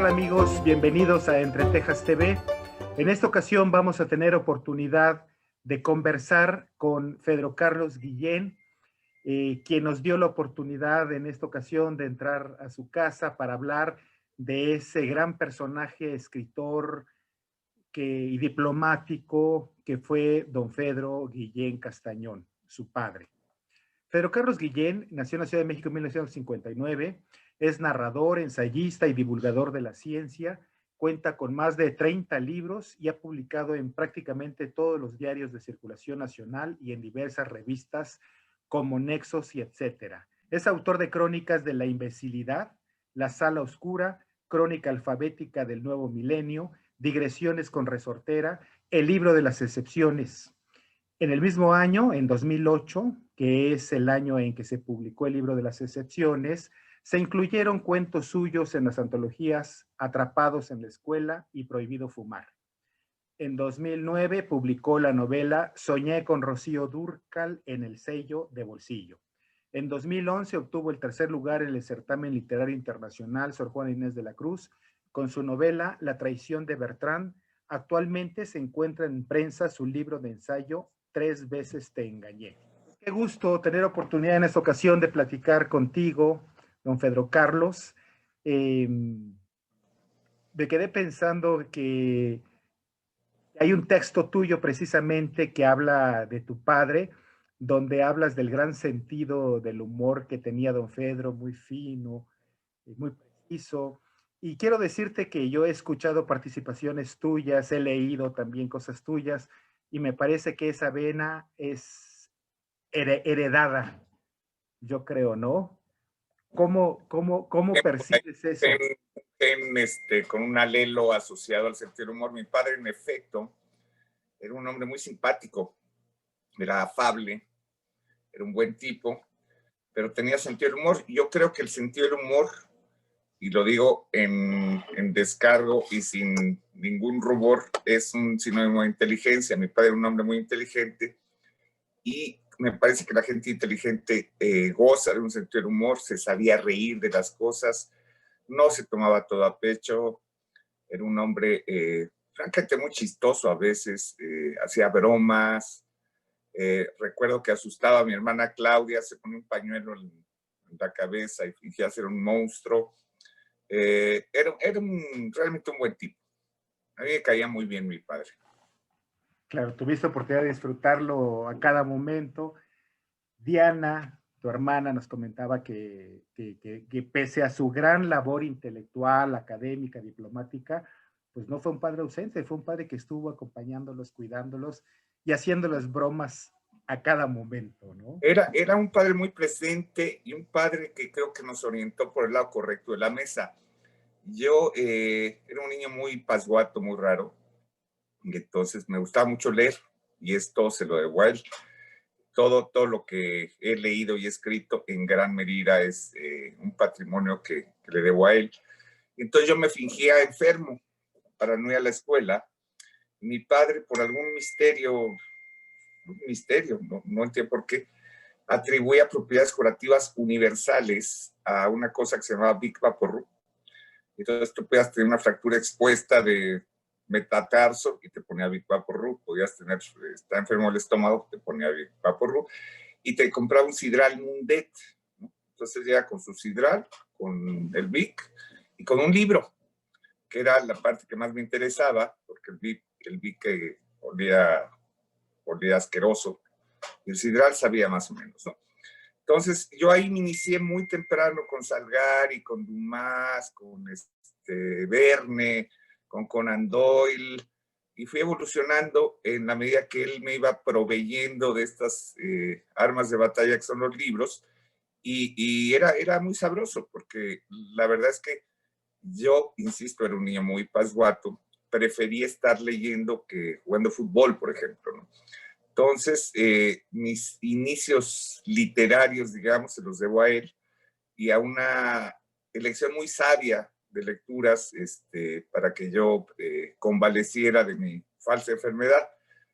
tal amigos? Bienvenidos a Entre Tejas TV. En esta ocasión vamos a tener oportunidad de conversar con Pedro Carlos Guillén, quien nos dio la oportunidad en esta ocasión de entrar a su casa para hablar de ese gran personaje, escritor y diplomático que fue don Pedro Guillén Castañón, su padre. Pedro Carlos Guillén nació en la Ciudad de México en 1959, es narrador, ensayista y divulgador de la ciencia, cuenta con más de 30 libros y ha publicado en prácticamente todos los diarios de circulación nacional y en diversas revistas como Nexos y etcétera. Es autor de crónicas de la imbecilidad, La Sala Oscura, Crónica Alfabética del Nuevo Milenio, Digresiones con Resortera, El Libro de las Excepciones. En el mismo año, en 2008, que es el año en que se publicó el Libro de las Excepciones, se incluyeron cuentos suyos en las antologías Atrapados en la Escuela y Prohibido Fumar. En 2009 publicó la novela Soñé con Rocío Dúrcal en el sello de Bolsillo. En 2011 obtuvo el tercer lugar en el certamen literario internacional Sor Juana Inés de la Cruz con su novela La traición de Bertrand. Actualmente se encuentra en prensa su libro de ensayo Tres veces te engañé. Qué gusto tener oportunidad en esta ocasión de platicar contigo, don Pedro Carlos. Me quedé pensando que hay un texto tuyo precisamente que habla de tu padre, donde hablas del gran sentido del humor que tenía don Pedro, muy fino, muy preciso. Y quiero decirte que yo he escuchado participaciones tuyas, he leído también cosas tuyas, y me parece que esa vena es heredada, yo creo, ¿no? ¿Cómo percibes eso? Con un alelo asociado al sentido del humor. Mi padre, en efecto, era un hombre muy simpático, era afable, era un buen tipo, pero tenía sentido del humor. Yo creo que el sentido del humor, y lo digo en descargo y sin ningún rubor, es un sinónimo de inteligencia. Mi padre era un hombre muy inteligente y me parece que la gente inteligente goza de un sentido del humor, se sabía reír de las cosas, no se tomaba todo a pecho, era un hombre francamente muy chistoso a veces, hacía bromas. Recuerdo que asustaba a mi hermana Claudia, se ponía un pañuelo en la cabeza y fingía ser un monstruo. Era realmente un buen tipo. A mí me caía muy bien mi padre. Claro, tuviste oportunidad de disfrutarlo a cada momento. Diana, tu hermana, nos comentaba que pese a su gran labor intelectual, académica, diplomática, pues no fue un padre ausente, fue un padre que estuvo acompañándolos, cuidándolos y haciéndoles bromas a cada momento, ¿no? Era un padre muy presente y un padre que creo que nos orientó por el lado correcto de la mesa. Yo era un niño muy pasguato, muy raro, y entonces me gustaba mucho leer, y esto se lo debo a él. Todo lo que he leído y escrito en gran medida es un patrimonio que le debo a él. Entonces yo me fingía enfermo para no ir a la escuela. Mi padre, por algún misterio, no entiendo por qué, atribuía propiedades curativas universales a una cosa que se llamaba Big Vaporru. Entonces tú podías tener una fractura expuesta de metatarso y te ponía Big Vaporru, podías tener, estar enfermo del estómago, te ponía Big Vaporru, y te compraba un sidral Mundet, ¿no? Entonces llega con su sidral, con el Vic y con un libro, que era la parte que más me interesaba, porque el Vic olía asqueroso, y el sidral sabía más o menos, ¿no? Entonces yo ahí me inicié muy temprano con Salgari, con Dumas, con Verne, con Conan Doyle, y fui evolucionando en la medida que él me iba proveyendo de estas armas de batalla que son los libros, y era muy sabroso, porque la verdad es que yo, insisto, era un niño muy pasguato, prefería estar leyendo que jugando fútbol, por ejemplo, ¿no? Entonces, mis inicios literarios, digamos, se los debo a él y a una elección muy sabia de lecturas para que yo convaleciera de mi falsa enfermedad.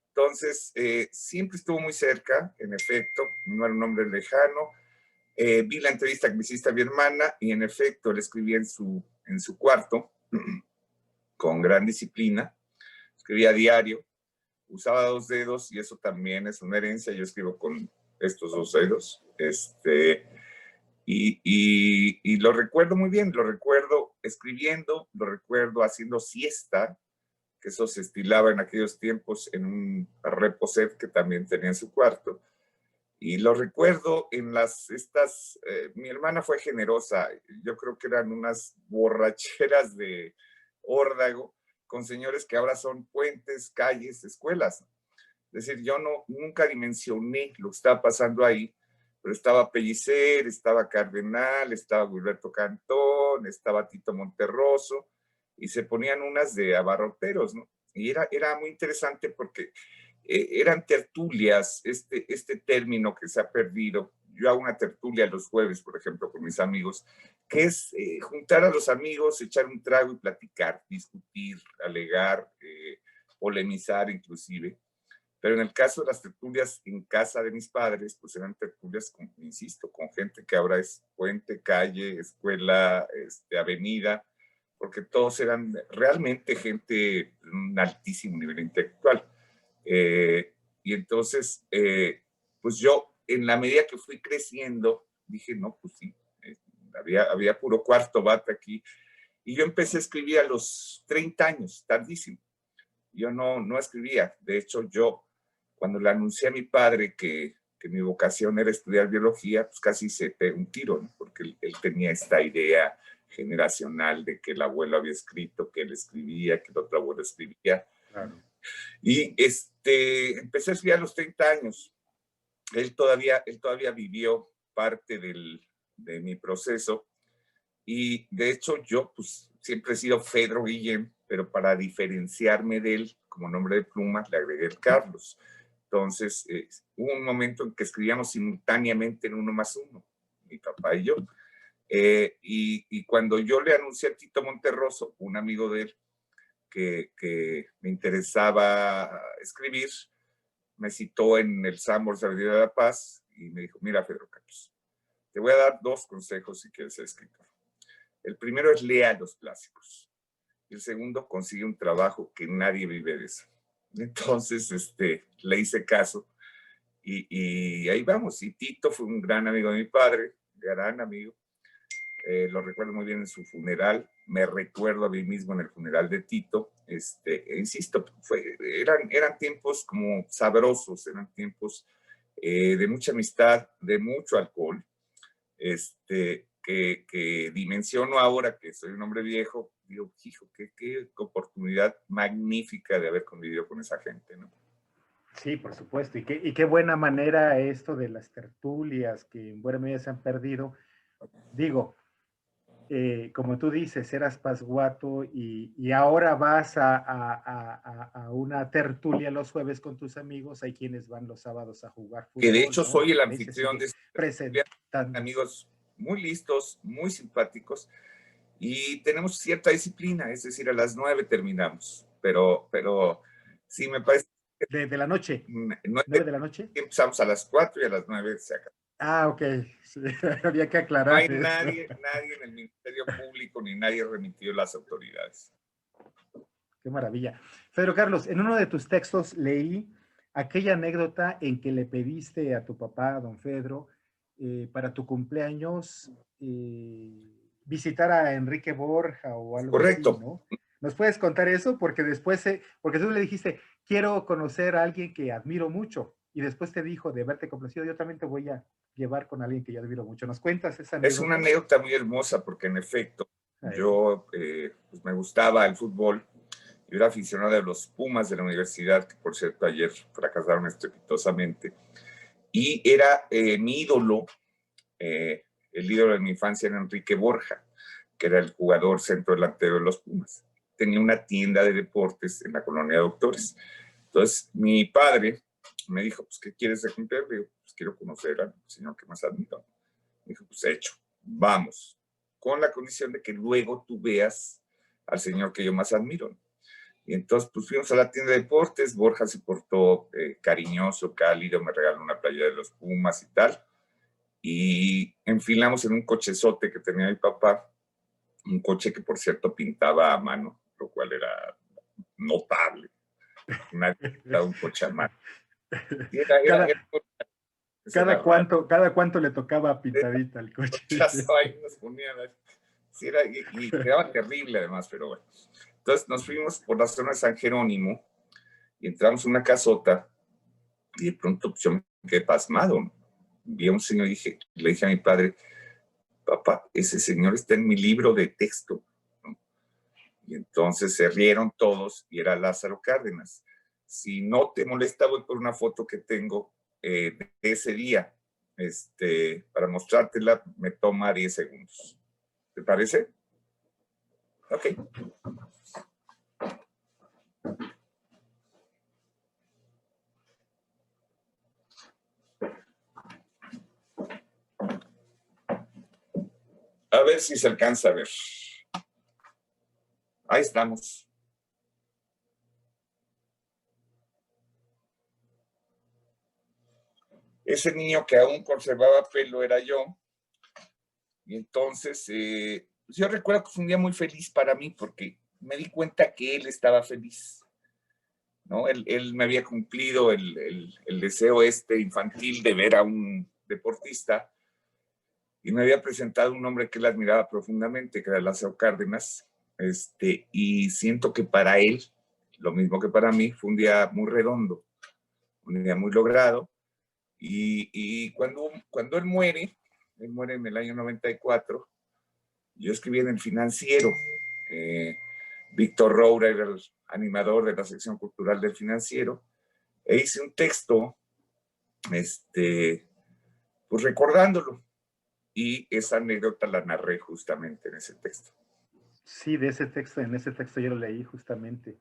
Entonces, siempre estuvo muy cerca, en efecto, no era un hombre lejano. Vi la entrevista que me hiciste a mi hermana y en efecto, le escribí en su cuarto, con gran disciplina, escribía diario, usaba 2 dedos y eso también es una herencia, yo escribo con estos 2 dedos, y lo recuerdo muy bien, lo recuerdo escribiendo, lo recuerdo haciendo siesta, que eso se estilaba en aquellos tiempos en un reposet que también tenía en su cuarto. Y lo recuerdo en mi hermana fue generosa, yo creo que eran unas borracheras de órdago con señores que ahora son puentes, calles, escuelas. Es decir, yo nunca dimensioné lo que estaba pasando ahí, pero estaba Pellicer, estaba Cardenal, estaba Gilberto Cantón, estaba Tito Monterroso, y se ponían unas de abarroteros, ¿no? Y era muy interesante porque eran tertulias, este término que se ha perdido. Yo hago una tertulia los jueves, por ejemplo, con mis amigos, que es juntar a los amigos, echar un trago y platicar, discutir, alegar, polemizar inclusive. Pero en el caso de las tertulias en casa de mis padres, pues eran tertulias, insisto, con gente que ahora es puente, calle, escuela, avenida, porque todos eran realmente gente de un altísimo nivel intelectual. Y entonces, pues yo, en la medida que fui creciendo, dije, no, pues sí, había puro cuarto bate aquí. Y yo empecé a escribir a los 30 años, tardísimo. Yo no escribía. De hecho, yo, cuando le anuncié a mi padre que mi vocación era estudiar biología, pues casi se pegó un tiro, ¿no? Porque él tenía esta idea generacional de que el abuelo había escrito, que él escribía, que el otro abuelo escribía. Claro. Y empecé a escribir a los 30 años. Él todavía vivió parte de mi proceso. Y de hecho yo pues siempre he sido Fedro Guillén, pero para diferenciarme de él como nombre de pluma le agregué el Carlos. Entonces hubo un momento en que escribíamos simultáneamente en 1+1, mi papá y yo. Y cuando yo le anuncié a Tito Monterroso, un amigo de él, que me interesaba escribir, me citó en el Sambors de la Avenida de la Paz y me dijo, mira, Pedro Carlos, te voy a dar 2 consejos si quieres ser escritor. El primero es lea los clásicos. Y el segundo, consigue un trabajo que nadie vive de eso. Entonces, le hice caso y ahí vamos. Y Tito fue un gran amigo de mi padre, gran amigo. Lo recuerdo muy bien en su funeral. Me recuerdo a mí mismo en el funeral de Tito. Insisto, eran tiempos como sabrosos, eran tiempos de mucha amistad, de mucho alcohol. Que dimensiono ahora que soy un hombre viejo, digo, hijo, qué oportunidad magnífica de haber convivido con esa gente, ¿no? Sí, por supuesto, y qué buena manera esto de las tertulias que en buena medida se han perdido. Digo, como tú dices, eras pasguato y ahora vas a una tertulia los jueves con tus amigos, hay quienes van los sábados a jugar fútbol. Que de hecho ¿no? soy el anfitrión de presentando. Amigos muy listos, muy simpáticos, y tenemos cierta disciplina, es decir, a las 9 terminamos, pero sí me parece que de la noche. 9 de la noche. Empezamos a las 4 y a las 9 se acaba. Ok, sí, había que aclarar. No hay nadie en el Ministerio Público ni nadie remitido a las autoridades. Qué maravilla. Pedro Carlos, en uno de tus textos leí aquella anécdota en que le pediste a tu papá, don Pedro, para tu cumpleaños, visitar a Enrique Borja o algo Correcto. así, ¿no? ¿Nos puedes contar eso? Porque después, porque tú le dijiste, quiero conocer a alguien que admiro mucho, y después te dijo, de verte complacido, yo también te voy a llevar con alguien que yo admiro mucho. ¿Nos cuentas esa anécdota? Es una anécdota muy hermosa porque en efecto, yo pues me gustaba el fútbol. Yo era aficionado de los Pumas de la universidad, que por cierto ayer fracasaron estrepitosamente. Y era mi ídolo, el ídolo de mi infancia era Enrique Borja, que era el jugador centro delantero de los Pumas. Tenía una tienda de deportes en la colonia de Doctores. Entonces mi padre me dijo, pues, ¿qué quieres de cumpleaños? Le digo, pues quiero conocer al señor que más admiro. Me dijo, pues hecho, vamos, con la condición de que luego tú veas al señor que yo más admiro. Y entonces pues fuimos a la tienda de deportes, Borja se portó cariñoso, cálido, me regaló una playera de los Pumas y tal, y enfilamos en un cochezote que tenía mi papá un coche que por cierto pintaba a mano, lo cual era notable. Nadie pintaba un coche a mano. Y cada cuánto le tocaba pintadita al coche. Ahí nos ponían, sí, y quedaba terrible además, pero bueno. Entonces nos fuimos por la zona de San Jerónimo y entramos en una casota y de pronto pues, yo me quedé pasmado. Vi a un señor y le dije a mi padre, papá, ese señor está en mi libro de texto, ¿no? Y entonces se rieron todos y era Lázaro Cárdenas. Si no te molesta, voy por una foto que tengo de ese día. Para mostrártela me toma 10 segundos. ¿Te parece? Ok. A ver si se alcanza a ver. Ahí estamos. Ese niño que aún conservaba pelo era yo. Y entonces, yo recuerdo que fue un día muy feliz para mí porque me di cuenta que él estaba feliz, ¿no? Él me había cumplido el deseo infantil de ver a un deportista y me había presentado un hombre que él admiraba profundamente, que era Lázaro Cárdenas, y siento que para él, lo mismo que para mí, fue un día muy redondo, un día muy logrado, y cuando él muere en el año 94, yo escribí en El Financiero, Víctor Roura era el animador de la sección cultural del Financiero, e hice un texto, pues recordándolo, y esa anécdota la narré justamente en ese texto. Sí, en ese texto yo lo leí justamente,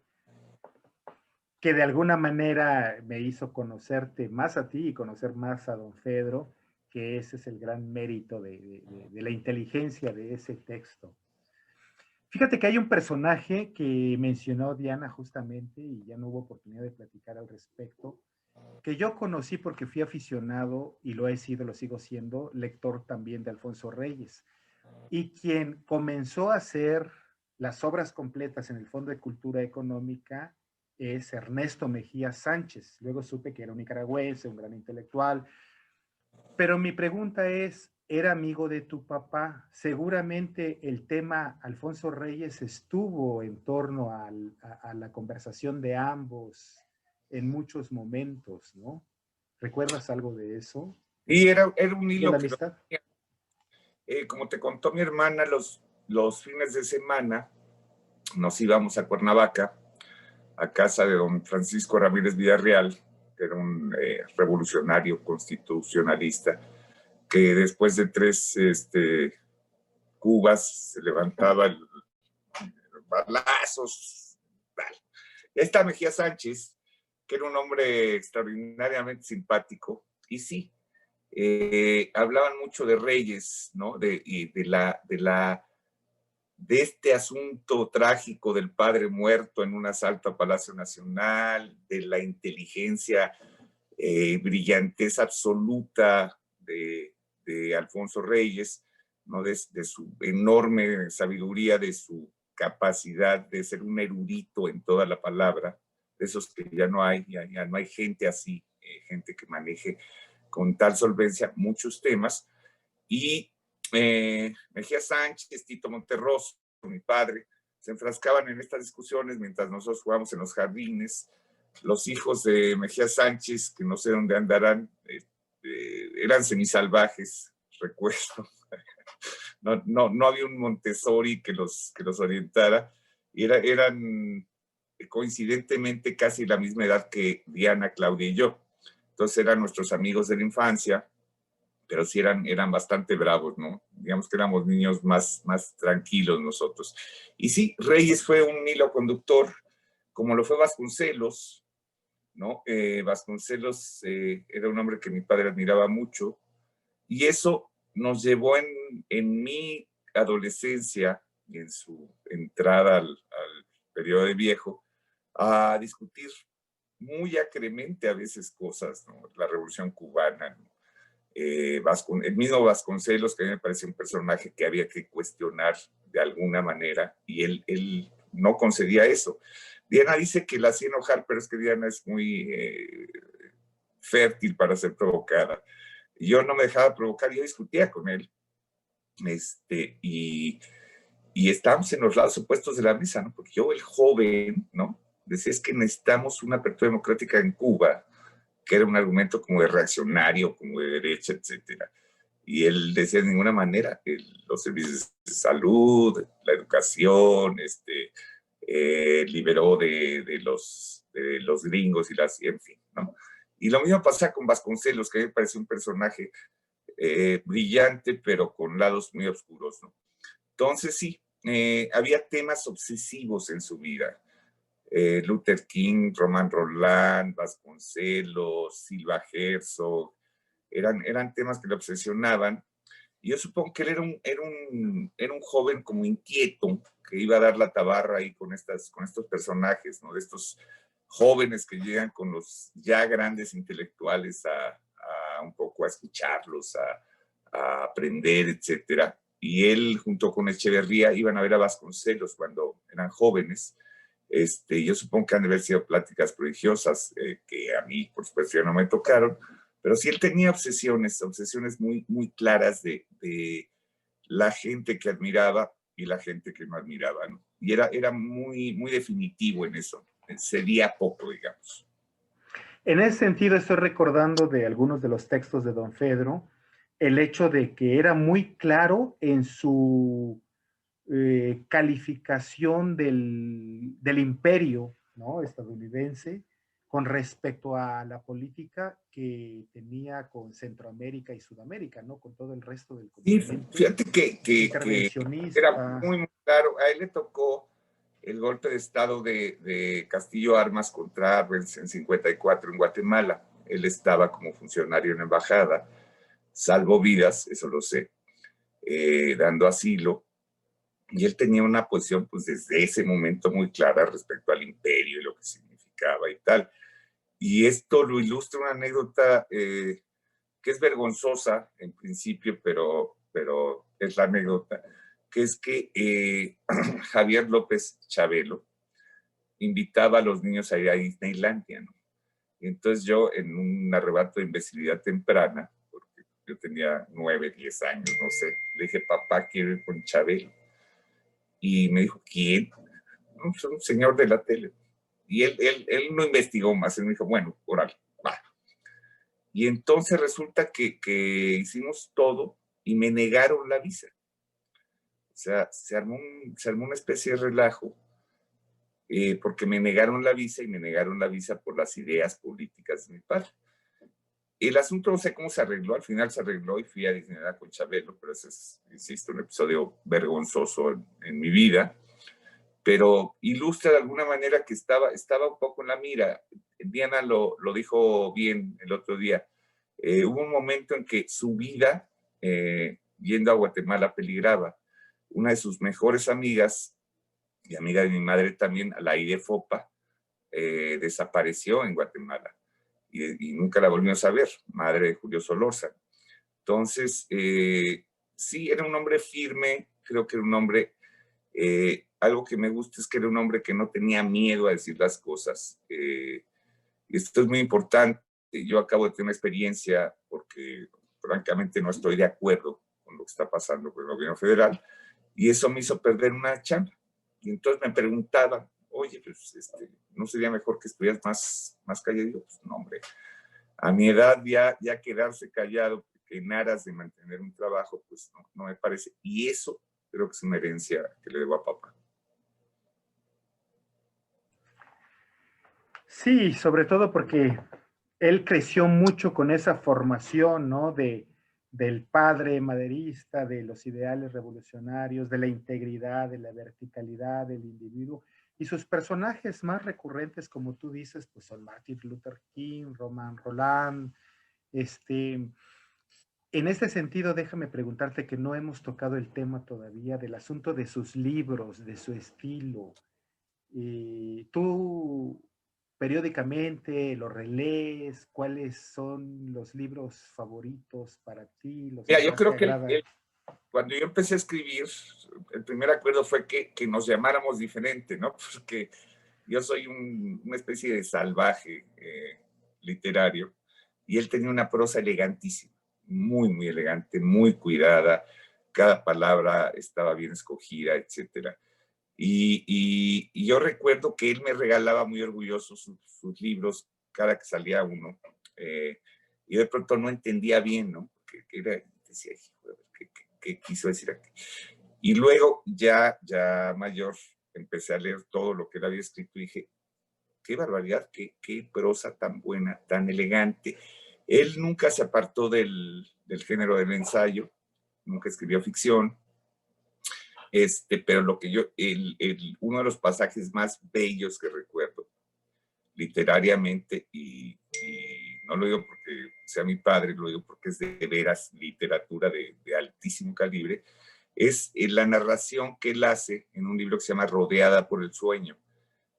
que de alguna manera me hizo conocerte más a ti y conocer más a don Fedro, que ese es el gran mérito de la inteligencia de ese texto. Fíjate que hay un personaje que mencionó Diana justamente, y ya no hubo oportunidad de platicar al respecto, que yo conocí porque fui aficionado, y lo he sido, lo sigo siendo, lector también de Alfonso Reyes, y quien comenzó a hacer las obras completas en el Fondo de Cultura Económica es Ernesto Mejía Sánchez. Luego supe que era un nicaragüense, un gran intelectual, pero mi pregunta es, ¿era amigo de tu papá? Seguramente el tema Alfonso Reyes estuvo en torno a la conversación de ambos en muchos momentos, ¿no? ¿Recuerdas algo de eso? Y era un hilo ¿De la que amistad? como te contó mi hermana, los fines de semana nos íbamos a Cuernavaca, a casa de don Francisco Ramírez Villarreal, que era un revolucionario constitucionalista, que después de 3 cubas se levantaba balazos. Tal. Y ahí está Mejía Sánchez, que era un hombre extraordinariamente simpático, y sí, hablaban mucho de Reyes, ¿no? De este asunto trágico del padre muerto en un asalto a Palacio Nacional, de la inteligencia, brillantez absoluta de Alfonso Reyes, ¿no? De su enorme sabiduría, de su capacidad de ser un erudito en toda la palabra, de esos que ya no hay gente así, gente que maneje con tal solvencia muchos temas. Y Mejía Sánchez, Tito Monterroso, mi padre, se enfrascaban en estas discusiones mientras nosotros jugábamos en los jardines. Los hijos de Mejía Sánchez, que no sé dónde andarán, eran semisalvajes, recuerdo. No había un Montessori que los orientara. Eran coincidentemente casi la misma edad que Diana, Claudia y yo. Entonces eran nuestros amigos de la infancia, pero sí eran bastante bravos, ¿no? Digamos que éramos niños más tranquilos nosotros. Y sí, Reyes fue un hilo conductor, como lo fue Vasconcelos, ¿no? Vasconcelos era un hombre que mi padre admiraba mucho, y eso nos llevó en mi adolescencia, en su entrada al periodo de viejo, a discutir muy acremente a veces cosas, ¿no? La Revolución Cubana, ¿no? El mismo Vasconcelos, que a mí me parece un personaje que había que cuestionar de alguna manera, y él no concedía eso. Diana dice que la hacía enojar, pero es que Diana es muy fértil para ser provocada. Yo no me dejaba provocar, yo discutía con él, y estábamos en los lados opuestos de la mesa, ¿no? Porque yo, el joven, ¿no? Decía, es que necesitamos una apertura democrática en Cuba, que era un argumento como de reaccionario, como de derecha, etcétera. Y él decía, de ninguna manera, los servicios de salud, la educación, liberó de los gringos y en fin, ¿no? Y lo mismo pasa con Vasconcelos, que a mí me parece un personaje brillante, pero con lados muy oscuros, ¿no? Entonces, sí, había temas obsesivos en su vida. Luther King, Román Roland, Vasconcelos, Silva Herzog, eran temas que le obsesionaban. Y yo supongo que él era un joven como inquieto, que iba a dar la tabarra ahí con estos personajes, ¿no? De estos jóvenes que llegan con los ya grandes intelectuales a un poco a escucharlos, a aprender, etcétera. Y él, junto con Echeverría, iban a ver a Vasconcelos cuando eran jóvenes. Yo supongo que han de haber sido pláticas prodigiosas, que a mí, por supuesto, ya no me tocaron, pero sí él tenía obsesiones muy, muy claras de la gente que admiraba y la gente que no admiraba, ¿no? Y era muy, muy definitivo en eso, cedía poco, digamos. En ese sentido, estoy recordando de algunos de los textos de don Fedro, el hecho de que era muy claro en su calificación del imperio, ¿no? Estadounidense con respecto a la política que tenía con Centroamérica y Sudamérica, ¿no? Con todo el resto del Y continente. fíjate que era Intervencionista. muy, muy claro. A él le tocó el golpe de estado de Castillo Armas contra Arbenz en 54 en Guatemala. Él estaba como funcionario en la embajada, salvó vidas, eso lo sé, dando asilo. Y él tenía una posición, pues desde ese momento muy clara respecto al imperio y lo que significaba y tal. Y esto lo ilustra una anécdota que es vergonzosa en principio, pero es la anécdota, que es que Javier López Chabelo invitaba a los niños a ir a Disneylandia, ¿no? Y entonces yo, en un arrebato de imbecilidad temprana, porque yo tenía 9, 10 años, no sé, le dije, papá, quiero ir con Chabelo. Y me dijo, ¿quién? No, pues un señor de la tele. Y él no investigó más, él me dijo, bueno, órale, va. Y entonces resulta que hicimos todo y me negaron la visa. O sea, se armó una especie de relajo, porque me negaron la visa y me negaron la visa por las ideas políticas de mi padre. El asunto no sé cómo se arregló, al final se arregló y fui a Disneyland con Chabelo, pero ese es, insisto, un episodio vergonzoso en mi vida, pero ilustra de alguna manera que estaba un poco en la mira. Diana lo dijo bien el otro día. Hubo un momento en que su vida, yendo a Guatemala, peligraba. Una de sus mejores amigas, y amiga de mi madre también, Alaide Fopa, desapareció en Guatemala y nunca la volvimos a ver, madre de Julio Solórzano. Entonces, sí, era un hombre firme, creo que era un hombre, algo que me gusta es que era un hombre que no tenía miedo a decir las cosas. Y esto es muy importante. Yo acabo de tener una experiencia porque francamente no estoy de acuerdo con lo que está pasando con el gobierno federal y eso me hizo perder una chamba. Y entonces me preguntaban, oye, pues ¿no sería mejor que estuvieras más callado? Y digo, pues no, hombre, a mi edad ya quedarse callado en aras de mantener un trabajo, pues no me parece. Y eso creo que es una herencia que le debo a papá. Sí, sobre todo porque él creció mucho con esa formación, ¿no? Del padre maderista, de los ideales revolucionarios, de la integridad, de la verticalidad del individuo. Y sus personajes más recurrentes, como tú dices, pues son Martin Luther King, Román Roland. En este sentido, déjame preguntarte que no hemos tocado el tema todavía del asunto de sus libros, de su estilo. ¿Tú periódicamente lo relees? ¿Cuáles son los libros favoritos para ti, los que Mira, yo más te creo que agradan? cuando yo empecé a escribir, el primer acuerdo fue que nos llamáramos diferente, ¿no? Porque yo soy una especie de salvaje literario y él tenía una prosa elegantísima, muy, muy elegante, muy cuidada, cada palabra estaba bien escogida, etcétera. Y yo recuerdo que él me regalaba muy orgulloso sus libros cada que salía uno. Y de pronto no entendía bien, ¿no? Que era, decía, ¿qué quiso decir aquí? Y luego, ya mayor, empecé a leer todo lo que él había escrito y dije, qué barbaridad, qué prosa tan buena, tan elegante. Él nunca se apartó del género del ensayo, nunca escribió ficción, pero lo que yo, uno de los pasajes más bellos que recuerdo literariamente, y no lo digo porque sea mi padre, lo digo porque es de veras literatura de altísimo calibre, es la narración que él hace en un libro que se llama Rodeada por el sueño,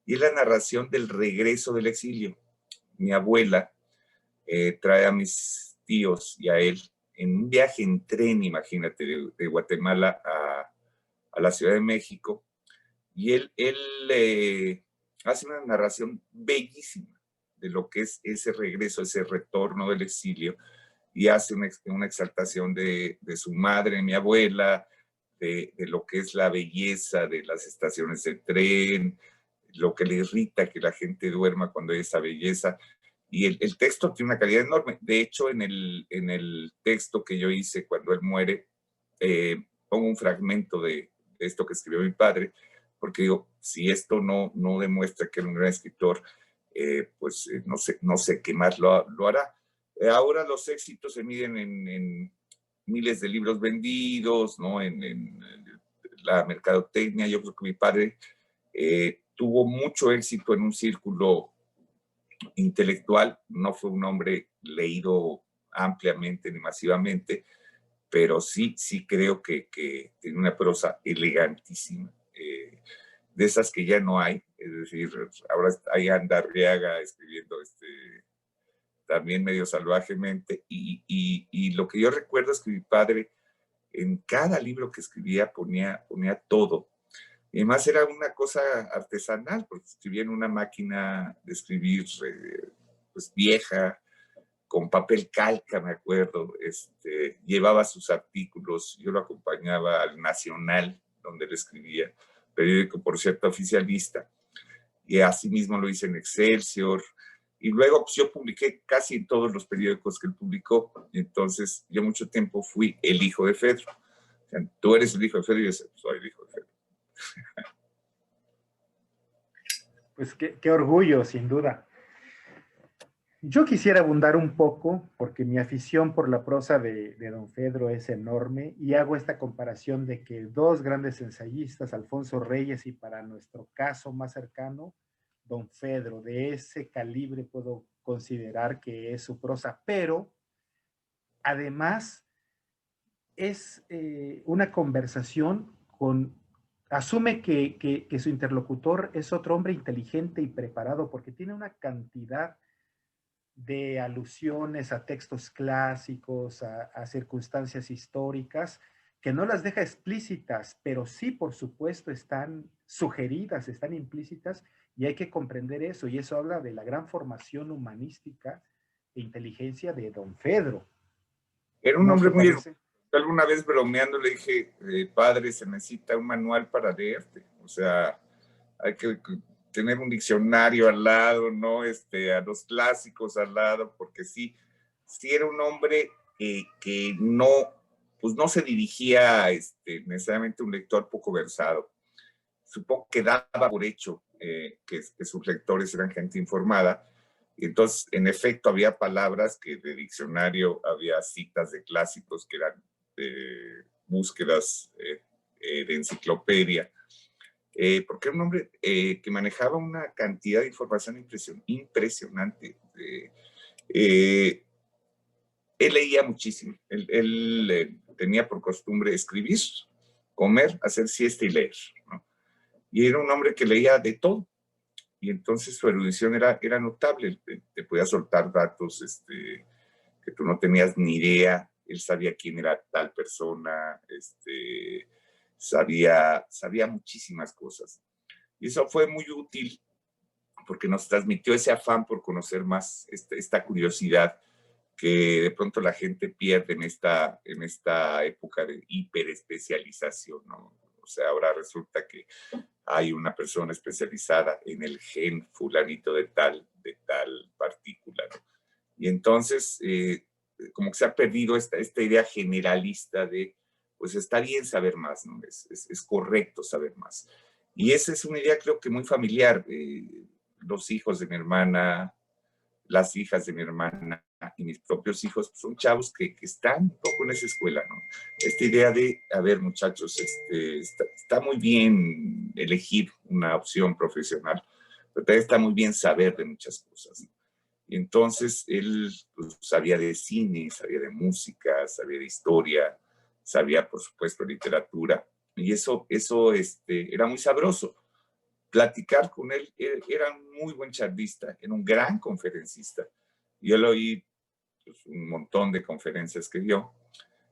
y es la narración del regreso del exilio. Mi abuela trae a mis tíos y a él en un viaje en tren, imagínate, de Guatemala a la Ciudad de México, y él hace una narración bellísima de lo que es ese regreso, ese retorno del exilio, y hace una exaltación de su madre, mi abuela, de lo que es la belleza de las estaciones de tren, lo que le irrita que la gente duerma cuando hay esa belleza. Y el texto tiene una calidad enorme. De hecho, en el texto que yo hice cuando él muere, pongo un fragmento de esto que escribió mi padre, porque digo, si esto no demuestra que era un gran escritor, pues no sé qué más lo hará. Ahora los éxitos se miden en miles de libros vendidos, ¿no? En la mercadotecnia. Yo creo que mi padre tuvo mucho éxito en un círculo intelectual, no fue un hombre leído ampliamente ni masivamente, pero sí creo que tiene una prosa elegantísima, de esas que ya no hay, es decir, ahora ahí anda Arriaga escribiendo también medio salvajemente, y lo que yo recuerdo es que mi padre en cada libro que escribía ponía todo. Y además era una cosa artesanal, porque escribía en una máquina de escribir pues vieja, con papel calca, me acuerdo. Llevaba sus artículos, yo lo acompañaba al Nacional, donde él escribía, periódico, por cierto, oficialista, y así mismo lo hice en Excelsior, y luego pues, yo publiqué casi en todos los periódicos que él publicó, y entonces yo mucho tiempo fui el hijo de Fedro. O sea, tú eres el hijo de Fedro y yo soy el hijo de Fedro. Pues qué orgullo, sin duda. Yo quisiera abundar un poco, porque mi afición por la prosa de don Fedro es enorme, y hago esta comparación de que dos grandes ensayistas, Alfonso Reyes y para nuestro caso más cercano, don Fedro, de ese calibre puedo considerar que es su prosa, pero además es una conversación asume que su interlocutor es otro hombre inteligente y preparado, porque tiene una cantidad de alusiones a textos clásicos, a circunstancias históricas, que no las deja explícitas, pero sí, por supuesto, están sugeridas, están implícitas, y hay que comprender eso, y eso habla de la gran formación humanística e inteligencia de don Fedro. Era un ¿No hombre te muy... parece? Alguna vez bromeando le dije, padre, se necesita un manual para leerte. O sea, hay que tener un diccionario al lado, ¿no? A los clásicos al lado, porque sí era un hombre que no, pues no se dirigía necesariamente a un lector poco versado. Supongo que daba por hecho que sus lectores eran gente informada. Y entonces, en efecto, había palabras que de diccionario, había citas de clásicos que eran búsquedas de enciclopedia, porque era un hombre que manejaba una cantidad de información impresionante. Él leía muchísimo, él tenía por costumbre escribir, comer, hacer siesta y leer, ¿no? Y era un hombre que leía de todo, y entonces su erudición era notable, te podía soltar datos que tú no tenías ni idea, él sabía quién era tal persona, sabía muchísimas cosas. Y eso fue muy útil porque nos transmitió ese afán por conocer más, esta curiosidad que de pronto la gente pierde en esta época de hiperespecialización, ¿no? O sea, ahora resulta que hay una persona especializada en el gen fulanito de tal partícula, ¿no? Y entonces, como que se ha perdido esta idea generalista de, pues está bien saber más, ¿no? Es correcto saber más. Y esa es una idea creo que muy familiar. Los hijos de mi hermana, las hijas de mi hermana y mis propios hijos son chavos que están un poco en esa escuela, ¿no? Esta idea de, a ver muchachos, está muy bien elegir una opción profesional, pero también está muy bien saber de muchas cosas, ¿no? Y entonces él pues, sabía de cine, sabía de música, sabía de historia, sabía por supuesto de literatura, y eso era muy sabroso. Platicar con él, era un muy buen charlista, era un gran conferencista. Yo lo oí pues, un montón de conferencias que dio,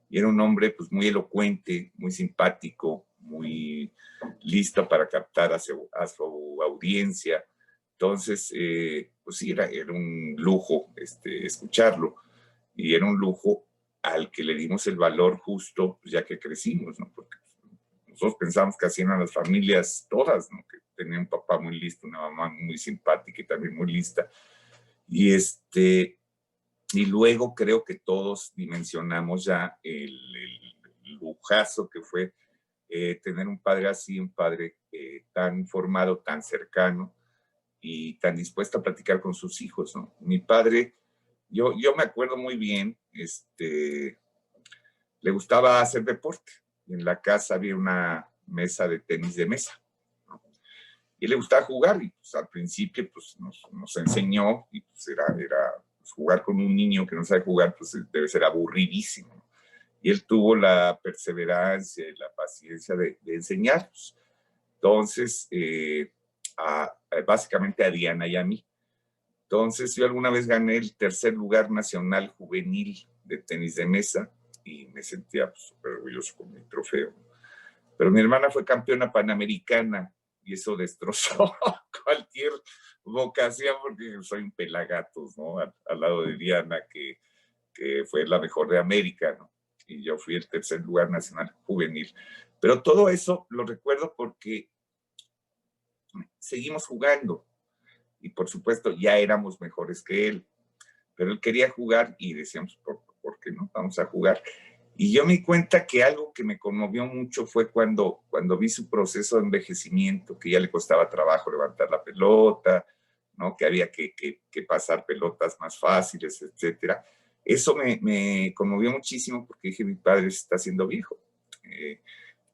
y era un hombre pues, muy elocuente, muy simpático, muy listo para captar a su audiencia. Entonces, pues sí, era un lujo escucharlo, y era un lujo al que le dimos el valor justo, pues, ya que crecimos, ¿no? Porque nosotros pensamos que así eran las familias todas, ¿no? Que tenía un papá muy listo, una mamá muy simpática y también muy lista. Y, y luego creo que todos dimensionamos ya el lujazo que fue tener un padre así, un padre tan formado, tan cercano y tan dispuesto a platicar con sus hijos, ¿no? Mi padre, yo me acuerdo muy bien, le gustaba hacer deporte. En la casa había una mesa de tenis de mesa, ¿no? Y le gustaba jugar, y pues, al principio pues, nos enseñó, y pues era pues, jugar con un niño que no sabe jugar, pues debe ser aburridísimo, ¿no? Y él tuvo la perseverancia y la paciencia de enseñarnos. Entonces, básicamente a Diana y a mí. Entonces, yo alguna vez gané el tercer lugar nacional juvenil de tenis de mesa y me sentía pues, súper orgulloso con mi trofeo. Pero mi hermana fue campeona panamericana y eso destrozó cualquier vocación porque soy un pelagatos, ¿no? Al lado de Diana, que fue la mejor de América, ¿no? Y yo fui el tercer lugar nacional juvenil. Pero todo eso lo recuerdo porque seguimos jugando y por supuesto ya éramos mejores que él, pero él quería jugar y decíamos, ¿por qué no? Vamos a jugar. Y yo me di cuenta que algo que me conmovió mucho fue cuando vi su proceso de envejecimiento, que ya le costaba trabajo levantar la pelota, ¿no? Que había que pasar pelotas más fáciles, etcétera. Eso me conmovió muchísimo porque dije, mi padre se está haciendo viejo.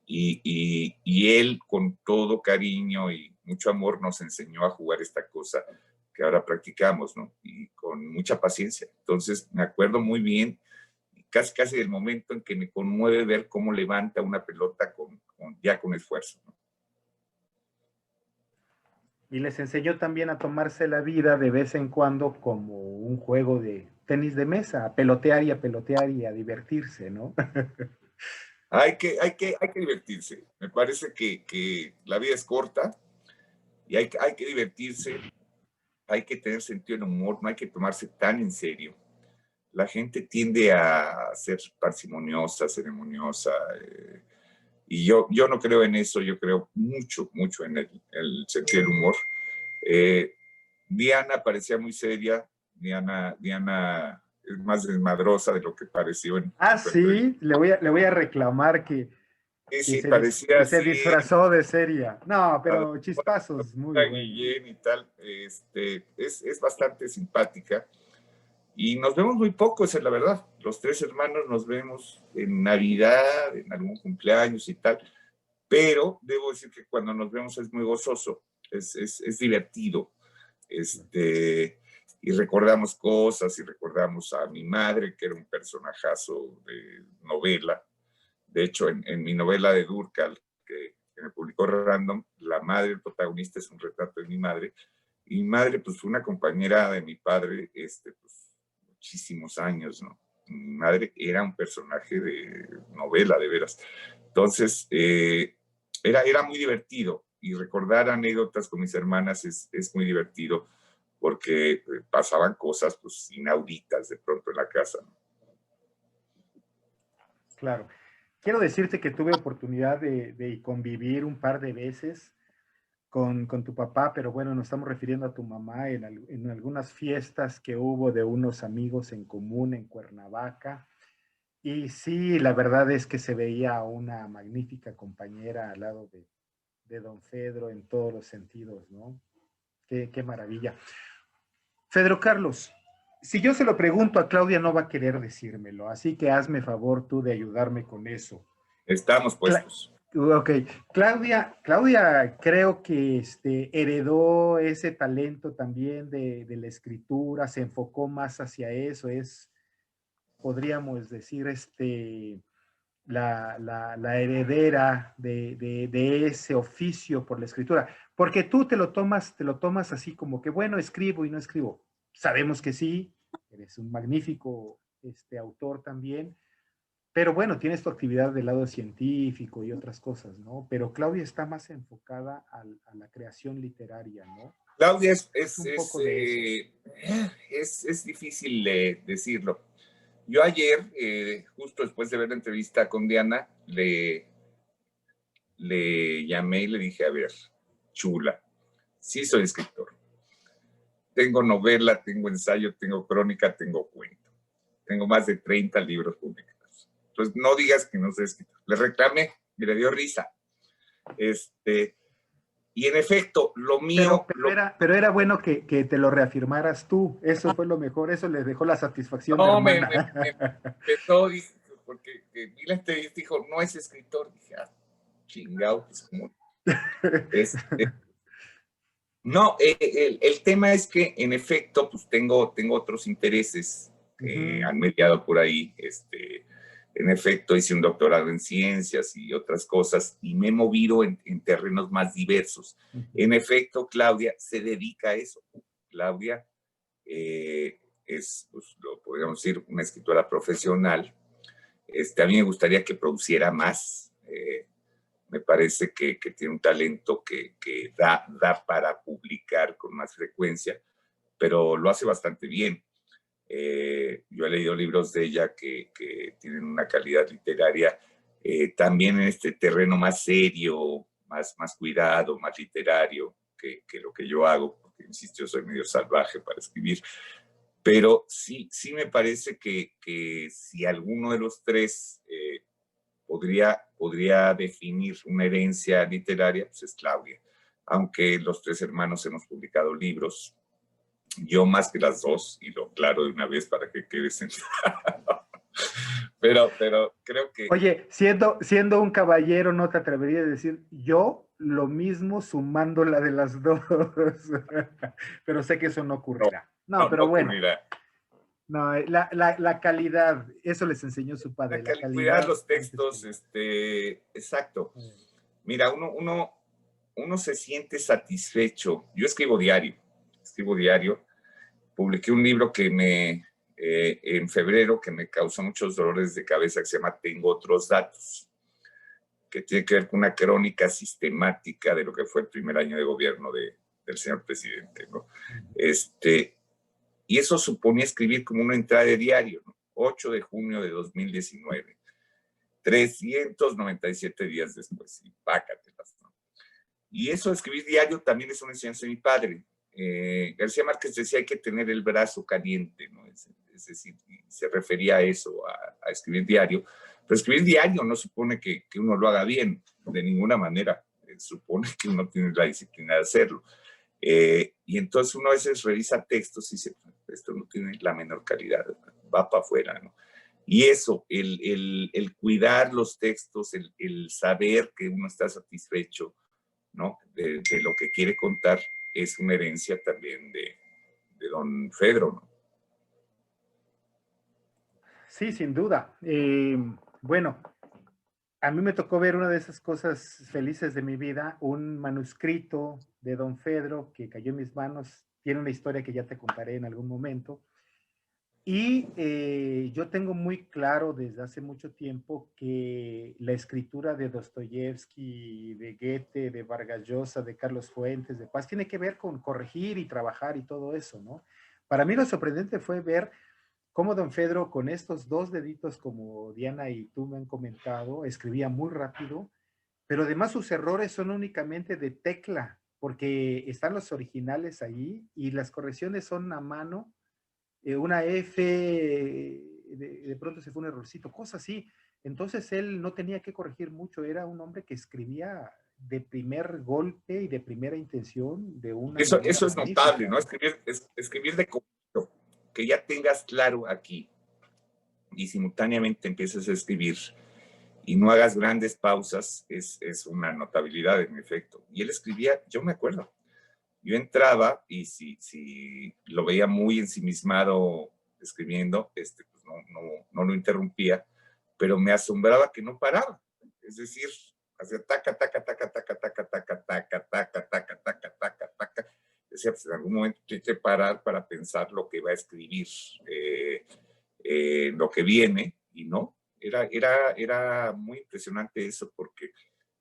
Y él con todo cariño y mucho amor nos enseñó a jugar esta cosa que ahora practicamos, ¿no? Y con mucha paciencia. Entonces me acuerdo muy bien, casi del momento en que me conmueve ver cómo levanta una pelota ya con esfuerzo, ¿no? Y les enseñó también a tomarse la vida de vez en cuando como un juego de tenis de mesa, a pelotear y a divertirse, ¿no? Hay que divertirse. Me parece que la vida es corta y hay que divertirse, hay que tener sentido del humor, no hay que tomarse tan en serio. La gente tiende a ser parsimoniosa, ceremoniosa, y yo no creo en eso, yo creo mucho en el sentido del humor. Diana parecía muy seria, Diana es más desmadrosa de lo que pareció Ah, en su sí, entrevista. le voy a reclamar que, Sí, parecía que se así, disfrazó de seria. No, a la pero chispazos, muy buenos. Guillén y tal. Es bastante simpática. Y nos vemos muy poco, esa es la verdad. Los tres hermanos nos vemos en Navidad, en algún cumpleaños y tal. Pero debo decir que cuando nos vemos es muy gozoso, es divertido. Y recordamos cosas y recordamos a mi madre, que era un personajazo de novela. De hecho, en mi novela de Durkal, que me publicó Random, la madre, el protagonista, es un retrato de mi madre. Y mi madre, pues, fue una compañera de mi padre, pues, muchísimos años, ¿no? mi madre era un personaje de novela, de veras. Entonces, era muy divertido, y recordar anécdotas con mis hermanas es muy divertido, porque pasaban cosas pues inauditas de pronto en la casa, ¿no? Claro. Quiero decirte que tuve oportunidad de convivir un par de veces con tu papá, pero bueno, nos estamos refiriendo a tu mamá en algunas fiestas que hubo de unos amigos en común en Cuernavaca. Y sí, la verdad es que se veía una magnífica compañera al lado de don Fedro en todos los sentidos, ¿no? Qué maravilla. Fedro Carlos, si yo se lo pregunto a Claudia no va a querer decírmelo, así que hazme favor tú de ayudarme con eso. Estamos Cla puestos. Ok, Claudia creo que heredó ese talento también de la escritura, se enfocó más hacia eso, podríamos decir, la heredera de ese oficio por la escritura, porque tú te lo tomas así como que, bueno, escribo y no escribo. Sabemos que sí, eres un magnífico autor también, pero bueno, tienes tu actividad del lado científico y otras cosas, ¿no? Pero Claudia está más enfocada a la creación literaria, ¿no? Claudia Es un poco de eso. es difícil decirlo. Yo ayer, justo después de ver la entrevista con Diana, le llamé y le dije, a ver, chula, sí soy escritor. Tengo novela, tengo ensayo, tengo crónica, tengo cuento. Tengo más de 30 libros publicados. Entonces, no digas que no soy escritor. Le reclamé y le dio risa. Y en efecto, lo mío... Pero era bueno que te lo reafirmaras tú. Eso fue lo mejor. Eso les dejó la satisfacción de No, hermana. me empezó, porque vi la entrevista y dijo, no es escritor. Dije, ah, chingado, pues como... No, el tema es que, en efecto, pues tengo otros intereses que han mediado por ahí. En efecto, hice un doctorado en ciencias y otras cosas, y me he movido en terrenos más diversos. En efecto, Claudia se dedica a eso. Claudia es, pues, lo podríamos decir, una escritora profesional. A mí me gustaría que produciera más. Me parece que tiene un talento que da para publicar con más frecuencia, pero lo hace bastante bien. Yo he leído libros de ella que tienen una calidad literaria también en este terreno más serio, más cuidado, más literario que lo que yo hago, porque, insisto, yo soy medio salvaje para escribir. Pero sí me parece que si alguno de los tres podría definir una herencia literaria, pues es Claudia. Aunque los tres hermanos hemos publicado libros, yo más que las dos, y lo aclaro de una vez para que quede sentado. Pero creo que... Oye, siendo un caballero, no te atreverías a decir yo lo mismo sumando la de las dos. Pero sé que eso no ocurrirá. No, pero no bueno. ocurrirá. No, la calidad, eso les enseñó su padre, la Cuidar calidad los antes textos, que... exacto. Mira, uno se siente satisfecho. Yo escribo diario. Publiqué un libro en febrero que me causó muchos dolores de cabeza, que se llama Tengo otros datos, que tiene que ver con una crónica sistemática de lo que fue el primer año de gobierno del señor presidente, ¿no? Y eso suponía escribir como una entrada de diario, ¿no? 8 de junio de 2019, 397 días después, y pácatelas, ¿no? Y eso de escribir diario también es una enseñanza de mi padre. García Márquez decía hay que tener el brazo caliente, ¿no? Es decir, se refería a eso, a escribir diario. Pero escribir diario no supone que uno lo haga bien, de ninguna manera. Supone que uno tiene la disciplina de hacerlo. Y entonces uno a veces revisa textos y dice, esto no tiene la menor calidad, va para afuera, ¿no? Y eso, el cuidar los textos, el saber que uno está satisfecho, ¿no? De lo que quiere contar, es una herencia también de don Fedro, ¿no? Sí, sin duda. Bueno, a mí me tocó ver una de esas cosas felices de mi vida, un manuscrito de don Fedro que cayó en mis manos, tiene una historia que ya te contaré en algún momento, Y yo tengo muy claro desde hace mucho tiempo que la escritura de Dostoyevsky, de Goethe, de Vargas Llosa, de Carlos Fuentes, de Paz, tiene que ver con corregir y trabajar y todo eso, ¿no? Para mí lo sorprendente fue ver cómo don Fedro, con estos dos deditos, como Diana y tú me han comentado, escribía muy rápido, pero además sus errores son únicamente de tecla, porque están los originales ahí y las correcciones son a mano, una F, de pronto se fue un errorcito, cosas así. Entonces él no tenía que corregir mucho, era un hombre que escribía de primer golpe y de primera intención de una manera Eso es notable, magnífica. ¿no? Escribir de corrido, que ya tengas claro aquí y simultáneamente empieces a escribir y no hagas grandes pausas, es una notabilidad en efecto. Y él escribía, yo me acuerdo, yo entraba y si lo veía muy ensimismado escribiendo, pues no lo interrumpía, pero me asombraba que no paraba. Es decir, hacía taca, taca, taca, taca, taca, taca, taca, taca, taca, taca, taca, taca. Decía, pues en algún momento hay que parar para pensar lo que va a escribir, lo que viene, y no. Era muy impresionante eso porque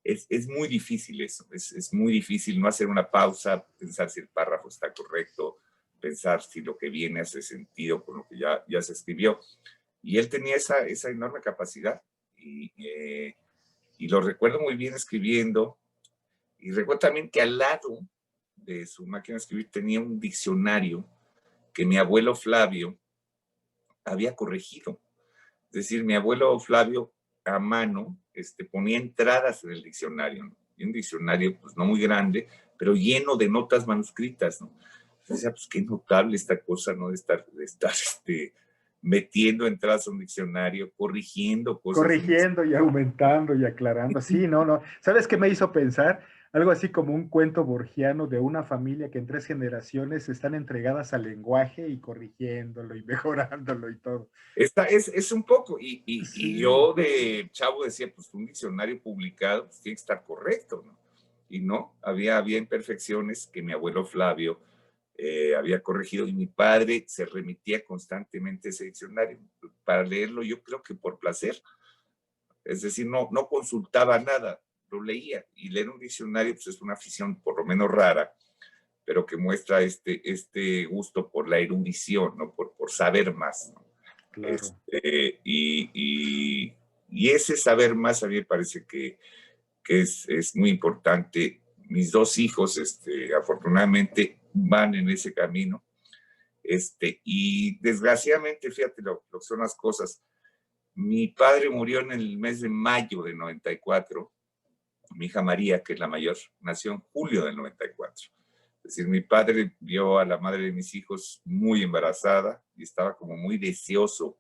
es muy difícil eso, es muy difícil no hacer una pausa, pensar si el párrafo está correcto, pensar si lo que viene hace sentido con lo que ya se escribió. Y él tenía esa enorme capacidad y lo recuerdo muy bien escribiendo. Y recuerdo también que al lado de su máquina de escribir tenía un diccionario que mi abuelo Flavio había corregido. Es decir, mi abuelo Flavio a mano ponía entradas en el diccionario, ¿no? Y un diccionario pues no muy grande, pero lleno de notas manuscritas, ¿no? Entonces decía, pues qué notable esta cosa, ¿no? De estar metiendo entradas a un diccionario, corrigiendo cosas en el... Corrigiendo y aumentando y aclarando. Sí, no, no. ¿Sabes qué me hizo pensar? Algo así como un cuento borgiano de una familia que en 3 generaciones están entregadas al lenguaje y corrigiéndolo y mejorándolo y todo. Es un poco, y Sí, yo de chavo decía, pues un diccionario publicado pues, tiene que estar correcto, ¿no? Y no, había imperfecciones que mi abuelo Flavio había corregido y mi padre se remitía constantemente a ese diccionario para leerlo, yo creo que por placer. Es decir, no consultaba nada, lo leía. Y leer un diccionario pues, es una afición por lo menos rara, pero que muestra este gusto por la erudición, ¿no? Por saber más, ¿no? claro. Y ese saber más a mí me parece que es muy importante. Mis dos hijos, afortunadamente, van en ese camino. Y desgraciadamente, fíjate lo que son las cosas. Mi padre murió en el mes de mayo de 94. Mi hija María, que es la mayor, nació en julio del 94. Es decir, mi padre vio a la madre de mis hijos muy embarazada y estaba como muy deseoso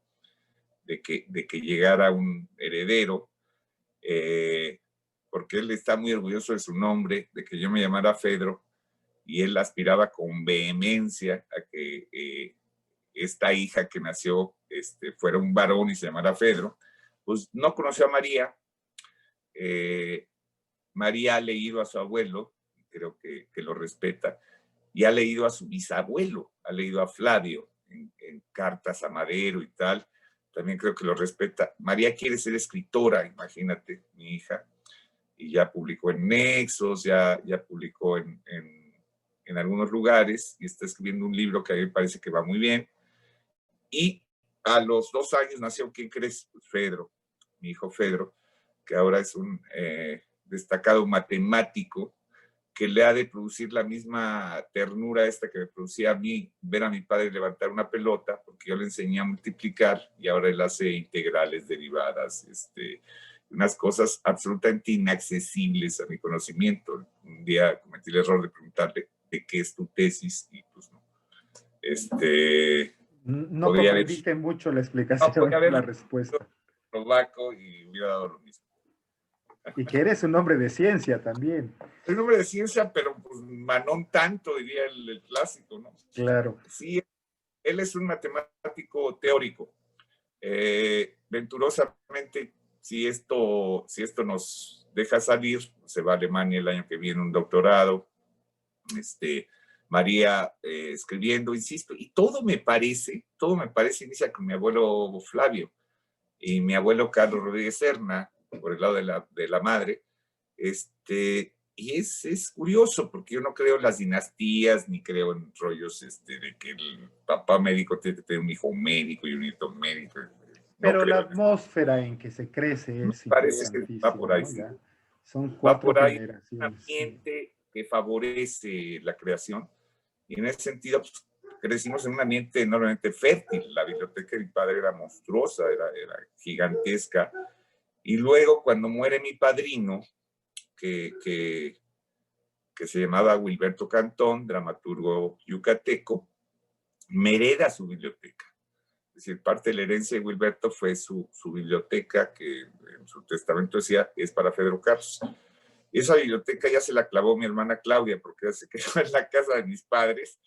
de que llegara un heredero, eh, porque él está muy orgulloso de su nombre, de que yo me llamara Fedro, y él aspiraba con vehemencia a que esta hija que nació fuera un varón y se llamara Fedro. Pues no conoció a María. María ha leído a su abuelo, creo que lo respeta, y ha leído a su bisabuelo, ha leído a Flavio en cartas a Madero y tal, también creo que lo respeta. María quiere ser escritora, imagínate, mi hija, y ya publicó en Nexos, ya publicó en algunos lugares, y está escribiendo un libro que a mí me parece que va muy bien. Y a los 2 años nació, ¿quién crees? Pues Fedro, mi hijo Fedro, que ahora es un destacado matemático, que le ha de producir la misma ternura esta que me producía a mí ver a mi padre levantar una pelota, porque yo le enseñé a multiplicar y ahora él hace integrales derivadas, unas cosas absolutamente inaccesibles a mi conocimiento. Un día cometí el error de preguntarle de qué es tu tesis y pues no. No Podría haber, comprendiste mucho la no, podría explicación, haber la respuesta. eslovaco y hubiera dado lo mismo. Y que eres un hombre de ciencia también. Es un hombre de ciencia, pero pues manón tanto, diría el clásico, ¿no? Claro. Sí, él es un matemático teórico. Venturosamente, si esto nos deja salir, se va a Alemania el año que viene un doctorado, María escribiendo, insisto, y todo me parece, inicia con mi abuelo Flavio y mi abuelo Carlos Rodríguez Serna, por el lado de la madre. Y es curioso, porque yo no creo en las dinastías, ni creo en rollos de que el papá médico tiene que tener un hijo médico y un nieto médico. No Pero la creo en eso. atmósfera en que se crece Me es parece que va importantísima, por ahí, ¿no? sí. Ya son Va 4 por ahí un generaciones. Sí. ambiente que favorece la creación. Y en ese sentido, pues, crecimos en un ambiente enormemente fértil. La biblioteca de mi padre era monstruosa, era gigantesca. Y luego, cuando muere mi padrino, que se llamaba Wilberto Cantón, dramaturgo yucateco, me hereda su biblioteca. Es decir, parte de la herencia de Wilberto fue su biblioteca, que en su testamento decía, es para Pedro Carlos. Y esa biblioteca ya se la clavó mi hermana Claudia, porque ya se quedó en la casa de mis padres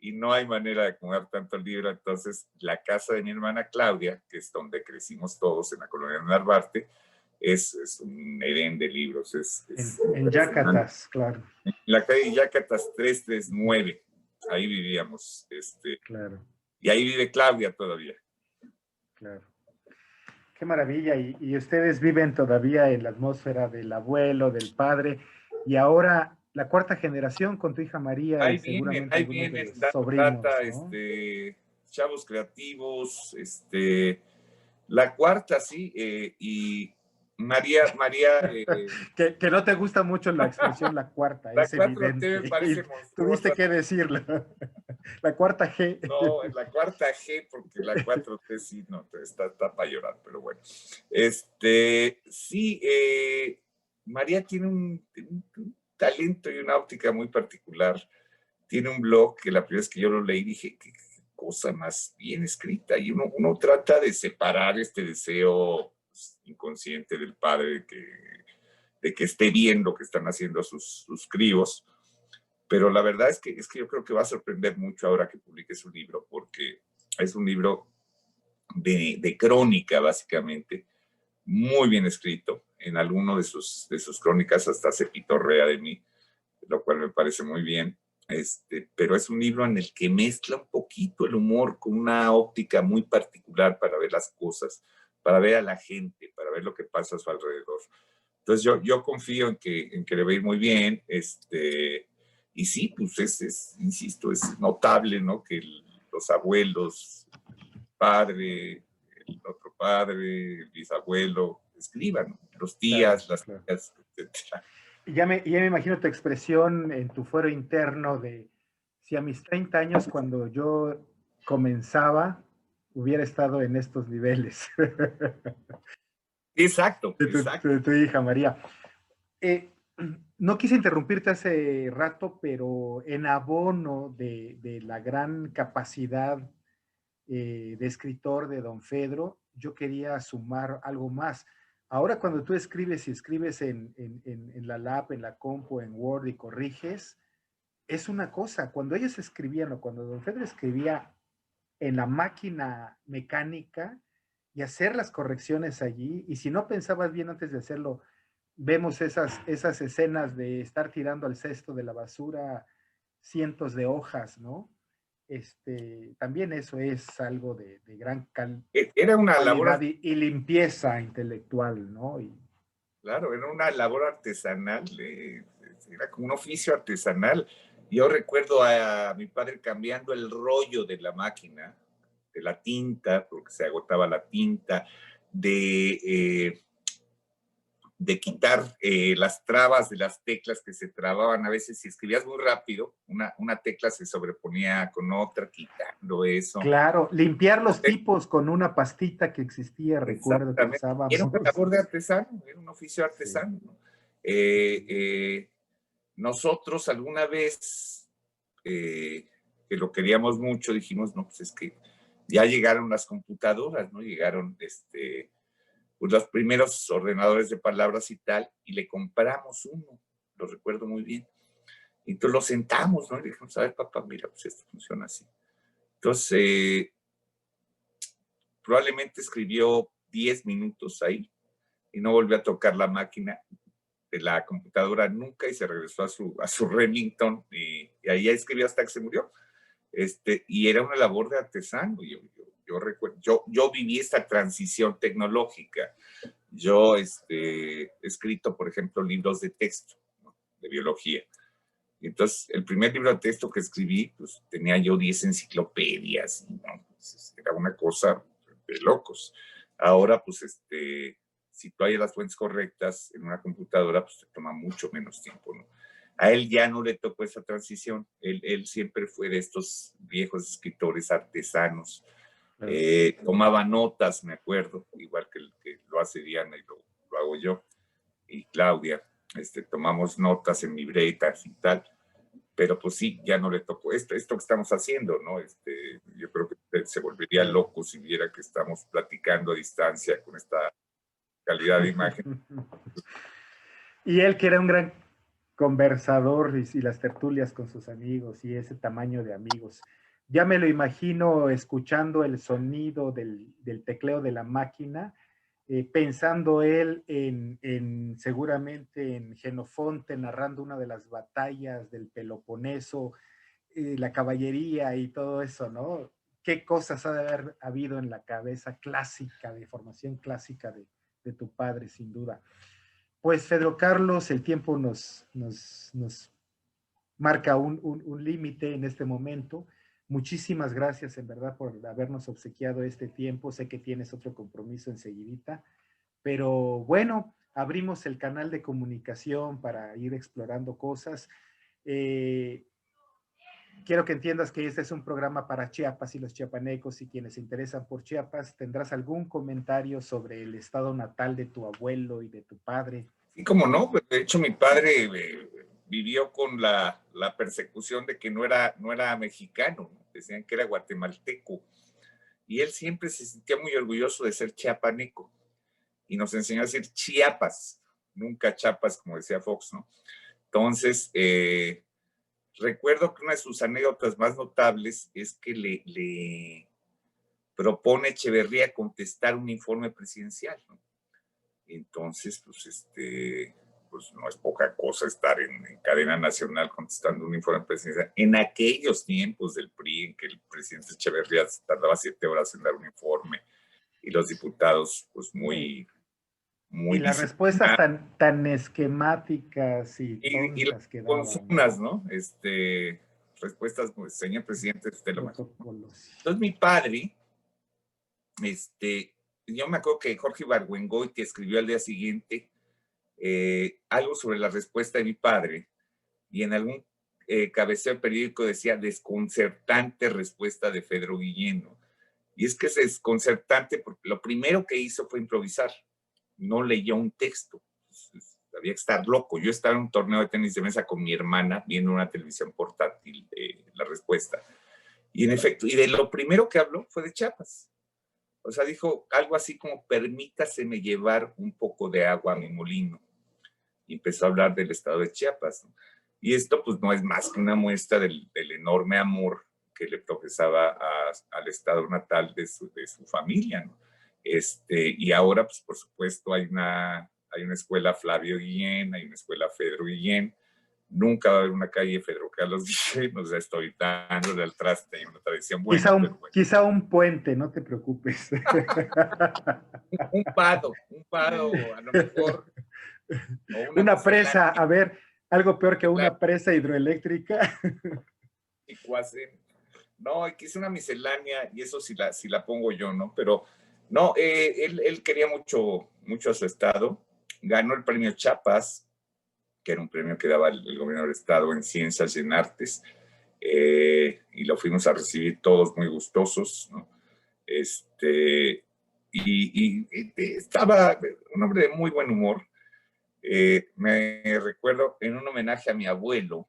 y no hay manera de acomodar tanto el libro. Entonces, la casa de mi hermana Claudia, que es donde crecimos todos en la colonia de Narvarte, es un edén de libros. En Yacatas, claro. En la calle Yacatas 339, ahí vivíamos. Claro, Y ahí vive Claudia todavía. claro. Qué maravilla. Y ustedes viven todavía en la atmósfera del abuelo, del padre, y ahora la 4ª generación con tu hija María y seguramente Ahí algunos de vienen los dando lata, sobrinos, ¿no? chavos creativos, la 4ª, sí, y María, Que no te gusta mucho la expresión la 4ª, la es 4T me evidente. Y parece tuviste monstruosa. que decirlo. La 4ª G. No, la 4G, porque la 4T sí, no, está para llorar, pero bueno. Sí, María tiene un talento y una óptica muy particular. Tiene un blog que la primera vez que yo lo leí dije, qué cosa más bien escrita. Y uno trata de separar este deseo inconsciente del padre de que esté bien lo que están haciendo sus críos. Pero la verdad es que yo creo que va a sorprender mucho ahora que publique su libro, porque es un libro de crónica, básicamente, muy bien escrito. En alguno de sus crónicas hasta se pitorrea de mí, lo cual me parece muy bien. Pero es un libro en el que mezcla un poquito el humor con una óptica muy particular para ver las cosas, para ver a la gente, para ver lo que pasa a su alrededor. Entonces yo confío en que le va a ir muy bien. Y sí, pues insisto, es notable, ¿no? Que los abuelos, padre, el otro padre, el bisabuelo, escriban, ¿no? Los tías, Claro, las claro. tías, etc. Ya me imagino tu expresión en tu fuero interno de si a mis 30 años, cuando yo comenzaba, hubiera estado en estos niveles. Exacto, De exacto. tu hija María. No quise interrumpirte hace rato, pero en abono de la gran capacidad de escritor de don Fedro, yo quería sumar algo más. Ahora cuando tú escribes y escribes en la lab, en la compu, en Word y corriges, es una cosa. Cuando ellos escribían o cuando don Fedro escribía en la máquina mecánica y hacer las correcciones allí, y si no pensabas bien antes de hacerlo, vemos esas escenas de estar tirando al cesto de la basura cientos de hojas, ¿no? También eso es algo de gran Era una cualidad labor, y limpieza intelectual, ¿no? claro, era una labor artesanal, era como un oficio artesanal. Yo recuerdo a mi padre cambiando el rollo de la máquina, de la tinta, porque se agotaba la tinta, de quitar las trabas de las teclas que se trababan. A veces si escribías muy rápido, una tecla se sobreponía con otra, quitando eso. Claro, limpiar los tipos con una pastita que existía, recuerdo que Exactamente. usábamos. Era una labor de artesano, era un oficio Sí. artesano. Nosotros alguna vez, que lo queríamos mucho, dijimos, no, pues es que ya llegaron las computadoras, ¿no? Llegaron pues los primeros ordenadores de palabras y tal, y le compramos uno, lo recuerdo muy bien. Y entonces lo sentamos, ¿no? Y le dijimos, a ver, papá, mira, pues esto funciona así. Entonces, probablemente escribió 10 minutos ahí y no volvió a tocar la máquina. de la computadora nunca y se regresó a su Remington y ahí escribió hasta que se murió. Y era una labor de artesano. Yo recuerdo, yo viví esta transición tecnológica. Yo he escrito, por ejemplo, libros de texto, ¿no?, de biología. Entonces, el primer libro de texto que escribí, pues tenía yo 10 enciclopedias, ¿no? Pues, era una cosa de locos. Ahora, pues, si tú hay las fuentes correctas en una computadora, pues te toma mucho menos tiempo, ¿no? A él ya no le tocó esa transición. Él siempre fue de estos viejos escritores artesanos. Tomaba notas, me acuerdo, igual que lo hace Diana y lo hago yo y Claudia. Tomamos notas en libretas y tal, pero pues sí, ya no le tocó esto que estamos haciendo, ¿no? Yo creo que se volvería loco si viera que estamos platicando a distancia con esta calidad de imagen. Y él, que era un gran conversador y las tertulias con sus amigos y ese tamaño de amigos. Ya me lo imagino escuchando el sonido del tecleo de la máquina, pensando él seguramente en Jenofonte narrando una de las batallas del Peloponeso, la caballería y todo eso, ¿no? ¿Qué cosas ha de haber habido en la cabeza clásica, de formación clásica de tu padre, sin duda? Pues, Pedro Carlos, el tiempo nos marca un límite en este momento. Muchísimas gracias, en verdad, por habernos obsequiado este tiempo. Sé que tienes otro compromiso enseguidita, pero bueno, abrimos el canal de comunicación para ir explorando cosas. Quiero que entiendas que este es un programa para Chiapas y los chiapanecos y quienes se interesan por Chiapas. ¿Tendrás algún comentario sobre el estado natal de tu abuelo y de tu padre? Sí, como no, de hecho mi padre vivió con la persecución de que no era mexicano, ¿no? Decían que era guatemalteco, y él siempre se sentía muy orgulloso de ser chiapaneco, y nos enseñó a decir Chiapas, nunca Chiapas, como decía Fox, ¿no? Entonces, recuerdo que una de sus anécdotas más notables es que le propone Echeverría contestar un informe presidencial, ¿no? Entonces, pues no es poca cosa estar en cadena nacional contestando un informe presidencial. En aquellos tiempos del PRI, en que el presidente Echeverría tardaba 7 horas en dar un informe y los diputados, pues muy y las respuestas tan esquemáticas y tontas que daban, confunas, ¿no? Respuestas, pues, señor presidente, usted lo mejor. Entonces, mi padre, yo me acuerdo que Jorge Ibargüengoitia escribió al día siguiente algo sobre la respuesta de mi padre, y en algún cabeceo periódico decía desconcertante respuesta de Pedro Guillén, ¿no? Y es que es desconcertante porque lo primero que hizo fue improvisar, no leyó un texto. Había que estar loco. Yo estaba en un torneo de tenis de mesa con mi hermana viendo una televisión portátil, la respuesta. Y en efecto, y de lo primero que habló fue de Chiapas. O sea, dijo algo así como, permítaseme llevar un poco de agua a mi molino. Y empezó a hablar del estado de Chiapas, ¿no? Y esto pues no es más que una muestra del enorme amor que le profesaba al estado natal de su familia, ¿no? Y ahora, pues por supuesto, hay una escuela Flavio Guillén, hay una escuela Pedro Guillén. Nunca va a haber una calle Pedro Carlos Guillén, o sea, estoy dándole al traste, hay una tradición buena. Quizá un puente, no te preocupes. un pado, a lo mejor. Una presa, a ver, algo peor que una presa hidroeléctrica. No, aquí es una miscelánea, y eso sí la pongo yo, ¿no? Pero no, él quería mucho a su estado. Ganó el premio Chiapas, que era un premio que daba el gobierno del estado en ciencias y en artes, y lo fuimos a recibir todos muy gustosos, ¿no? Y estaba un hombre de muy buen humor. Me recuerdo en un homenaje a mi abuelo,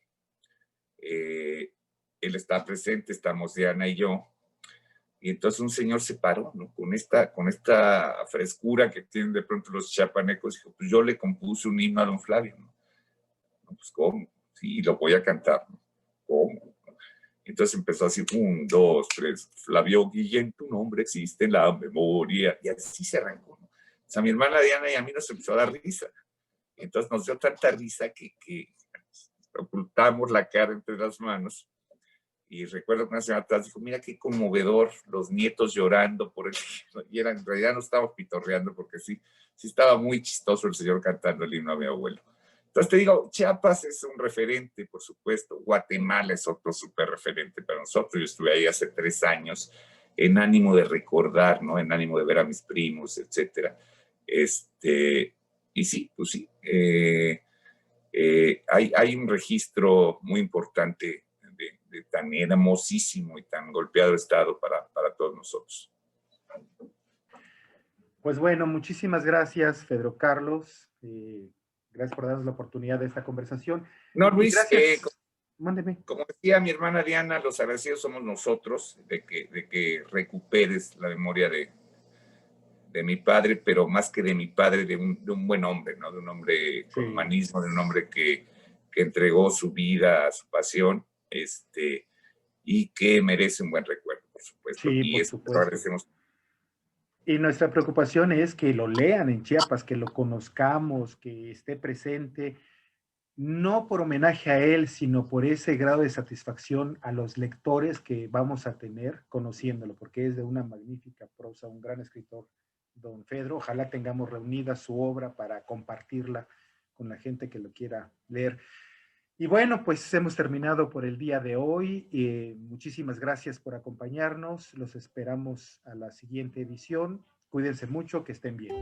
él estaba presente, estamos Diana y yo, y entonces un señor se paró, ¿no? Con esta frescura que tienen de pronto los chiapanecos, dijo, pues yo le compuse un himno a don Flavio, ¿no? No, pues ¿cómo? Sí, lo voy a cantar, ¿no? ¿Cómo? Entonces empezó así, 1, 2, 3, Flavio Guillén, tu nombre existe en la memoria, y así se arrancó, ¿no? O sea, mi hermana Diana y a mí nos empezó a dar risa. Entonces nos dio tanta risa que ocultamos la cara entre las manos. Y recuerdo que una señora atrás dijo, mira qué conmovedor, los nietos llorando por él. Y en realidad no estábamos pitorreando porque sí estaba muy chistoso el señor cantando el himno a mi abuelo. Entonces te digo, Chiapas es un referente, por supuesto. Guatemala es otro súper referente para nosotros. Yo estuve ahí hace 3 años en ánimo de recordar, ¿no? En ánimo de ver a mis primos, etcétera. Y sí, pues sí. Hay un registro muy importante de tan hermosísimo y tan golpeado estado para todos nosotros. Pues bueno, muchísimas gracias, Pedro Carlos. Gracias por darnos la oportunidad de esta conversación. No, Luis, gracias. Mándeme. Como decía mi hermana Diana, los agradecidos somos nosotros de que recuperes la memoria de mi padre, pero más que de mi padre, de un buen hombre, ¿no? De un hombre con humanismo, de un hombre que entregó su vida, su pasión, y que merece un buen recuerdo, por supuesto. Sí, y por eso supuesto. Agradecemos. Y nuestra preocupación es que lo lean en Chiapas, que lo conozcamos, que esté presente, no por homenaje a él, sino por ese grado de satisfacción a los lectores que vamos a tener conociéndolo, porque es de una magnífica prosa, un gran escritor, don Pedro. Ojalá tengamos reunida su obra para compartirla con la gente que lo quiera leer. Y bueno, pues hemos terminado por el día de hoy. Muchísimas gracias por acompañarnos. Los esperamos a la siguiente edición. Cuídense mucho, que estén bien.